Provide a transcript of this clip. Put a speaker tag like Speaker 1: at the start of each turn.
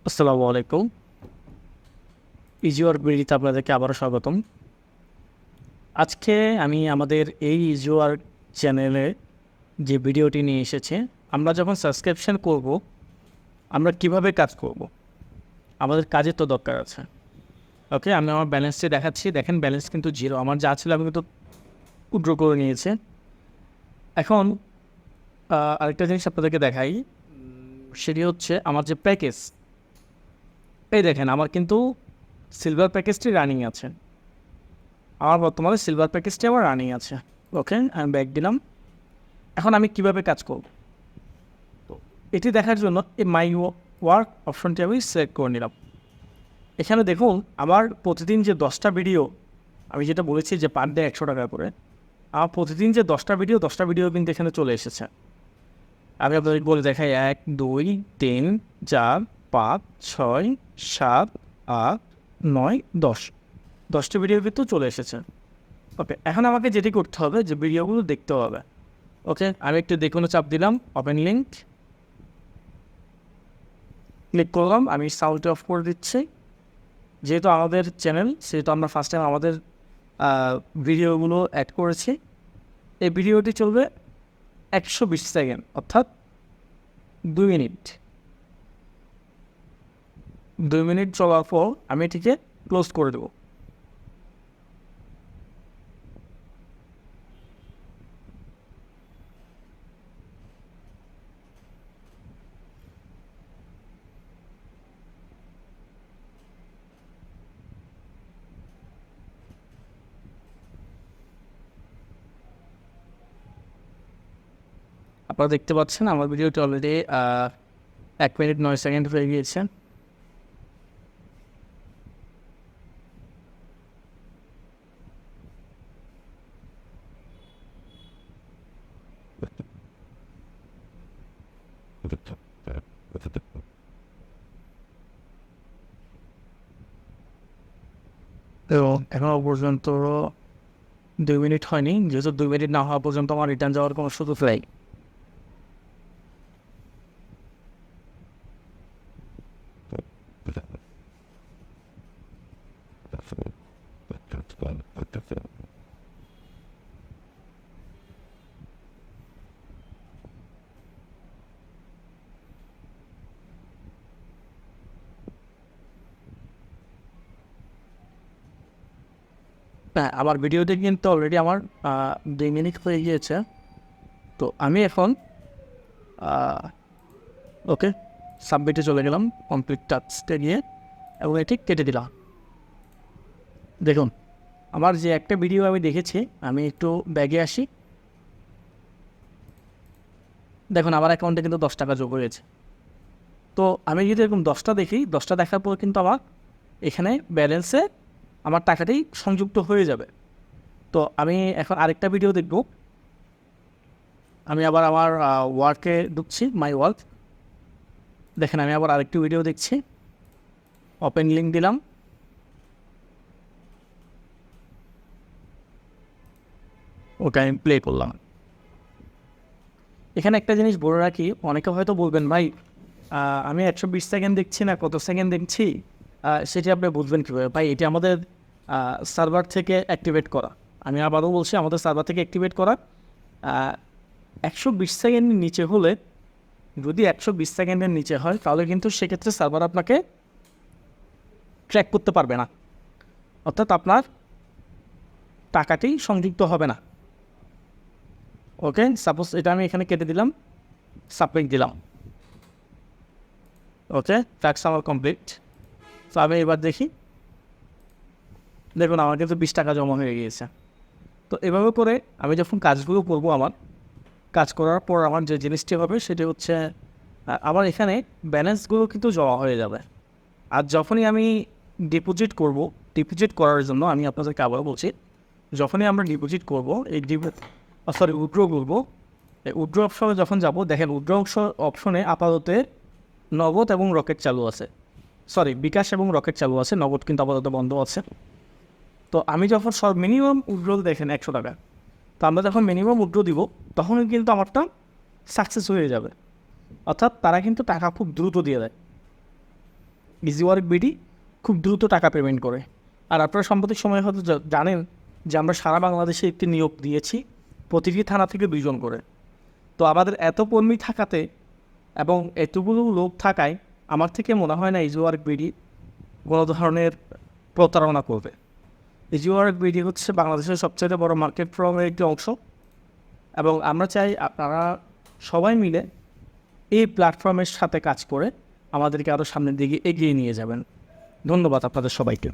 Speaker 1: আসসালামু আলাইকুম। Easy work বিডিতে আপনাদেরকে আবারও স্বাগতম। আজকে আমি আমাদের এই ইজি ওয়ার্ক চ্যানেলে যে ভিডিওটি নিয়ে এসেছি, আমরা যখন সাবস্ক্রিপশন করব, আমরা কিভাবে কাজ করব, আমাদের কাজের তো দরকার আছে। ওকে, আমি আমার ব্যালেন্সটি দেখাচ্ছি। দেখেন ব্যালেন্স কিন্তু জিরো, আমার যা ছিল আমি কিন্তু উইথড্র করে নিয়েছি। এখন আরেকটা জিনিস আপনাদেরকে দেখাই, সেটি হচ্ছে আমার যে প্যাকেজ, এই দেখেন আমার কিন্তু সিলভার প্যাকেজটি রানিং আছে। আমার বর্তমানে সিলভার প্যাকেজটি আমার রানিং আছে। ওকে, আমি ব্যাক দিলাম। এখন আমি কিভাবে কাজ করব, তো এটি দেখার জন্য এই মাই ওয়ার্ক অপশনটি আমি সিলেক্ট করে নিলাম। এখানে দেখুন আমার প্রতিদিন যে 10টা ভিডিও, আমি যেটা বলেছি যে পার ডে 100 টাকা করে, আমার প্রতিদিন যে 10টা ভিডিও কিন্তু এখানে চলে এসেছে। আমি আপনাদের বলে দেখাই 1 2 3 4 5 6 7 8 9 10টা ভিডিও কিন্তু চলে এসেছে। ওকে, এখন আমাকে যেটি করতে হবে যে ভিডিওগুলো দেখতে হবে। ওকে, আমি একটু দেখুন চাপ দিলাম, ওপেন লিঙ্ক ক্লিক করলাম। আমি সাউন্ড অফ করে দিচ্ছি। যেহেতু আমাদের চ্যানেল, সেহেতু আমরা ফার্স্ট টাইম আমাদের ভিডিওগুলো অ্যাড করেছি। এই ভিডিওটি চলবে 120 সেকেন্ড, অর্থাৎ 2 মিনিট। 2 মিনিট চলার পর আমি এটিকে ক্লোজ করে দেবো। আপনারা দেখতে পাচ্ছেন আমার ভিডিওটি অলরেডি 1 মিনিট 9 সেকেন্ড হয়ে গিয়েছে। এবং এখনও পর্যন্ত 2 মিনিট হয়নি। যেহেতু 2 মিনিট না হওয়া পর্যন্ত আমার রিটার্ন যাওয়ার কোনো সুযোগ নেই। হ্যাঁ, আমার ভিডিওতে কিন্তু অলরেডি আমার 2 মিনিট হয়ে গিয়েছে। তো আমি এখন ওকে সাবমিটে চলে গেলাম, কমপ্লিট টাস্কে গিয়ে, এবং এটি কেটে দিলাম। দেখুন আমার যে একটা ভিডিও আমি দেখেছি, আমি একটু ব্যাগে আসি। দেখুন আমার অ্যাকাউন্টে কিন্তু 10 টাকা যোগ হয়েছে। তো আমি যদি এরকম 10টা দেখি, 10টা দেখার পর কিন্তু আমার এখানে ব্যালেন্সে আমার টাকাটি সংযুক্ত হয়ে যাবে। তো আমি এখন আরেকটা ভিডিও দেখব। আমি আবার আমার ওয়ার্কে ঢুকছি, মাই ওয়ার্ক। দেখেন আমি আবার আরেকটি ভিডিও দেখছি, ওপেন লিঙ্ক দিলাম। ওকে, আমি প্লে করলাম। এখানে একটা জিনিস বলে রাখি, অনেকে হয়তো বলবেন ভাই আমি 120 সেকেন্ড দেখছি না কত সেকেন্ড দেখছি, সেটি আপনি বুঝবেন কীভাবে? ভাই এটি আমাদের সার্ভার থেকে অ্যাক্টিভেট করা। আমি আবারও বলছি, আমাদের সার্ভার থেকে অ্যাক্টিভেট করা। 120 সেকেন্ডের নিচে হলে, যদি 120 সেকেন্ডের নিচে হয়, তাহলে কিন্তু সেক্ষেত্রে সার্ভার আপনাকে ট্র্যাক করতে পারবে না, অর্থাৎ আপনার টাকাটি সংযুক্ত হবে না। ওকে, সাপোজ এটা আমি এখানে কেটে দিলাম, সাবমিট দিলাম। ওকে, ট্যাক্স আমার কমপ্লিট। তো আমি এবার দেখি, দেখুন আমার কিন্তু 20 টাকা জমা হয়ে গিয়েছে। তো এভাবে করে আমি যখন কাজগুলো করবো, আমার কাজ করার পর আমার যে জিনিসটি হবে সেটি হচ্ছে আমার এখানে ব্যালেন্সগুলো কিন্তু জমা হয়ে যাবে। আর যখনই আমি ডিপোজিট করব, ডিপোজিট করার জন্য আমি আপনাদেরকে আবার বলছি, যখনই আমরা ডিপোজিট করবো, এই উইথড্র করবো, এই উইথড্র অপশনে যখন যাব, দেখেন উইথড্র অপশনে আপাতত নগদ এবং রকেট চালু আছে, বিকাশ এবং রকেট চালু আছে, নগদ কিন্তু আপাতত বন্ধ আছে। তো আমি যখন মিনিমাম উইথড্র দেখেন 100 টাকা, তো আমরা যখন মিনিমাম উইথড্র দিব, তখনই কিন্তু আমারটা সাকসেস হয়ে যাবে। অর্থাৎ তারা কিন্তু টাকা খুব দ্রুত দিয়ে দেয়। ইজিওয়ার্ক বিডি খুব দ্রুত টাকা পেমেন্ট করে। আর আপনারা সাম্প্রতিক সময়ে হয়তো জানেন যে আমরা সারা বাংলাদেশে একটি নিয়োগ দিয়েছি, প্রতিটি থানা থেকে 2 জন করে। তো আমাদের এত কর্মী থাকাতে এবং এতগুলো লোক থাকায় আমার থেকে মনে হয় না ইজিওয়ার্ক বিডি কোনো ধরনের প্রতারণা করবে। ইজিওয়ার্ক বিডি হচ্ছে বাংলাদেশের সবচেয়ে বড় মার্কেট ফর্মের একটি অংশ, এবং আমরা চাই আপনারা সবাই মিলে এই প্ল্যাটফর্মের সাথে কাজ করে আমাদেরকে আরও সামনের দিকে এগিয়ে নিয়ে যাবেন। ধন্যবাদ আপনাদের সবাইকে।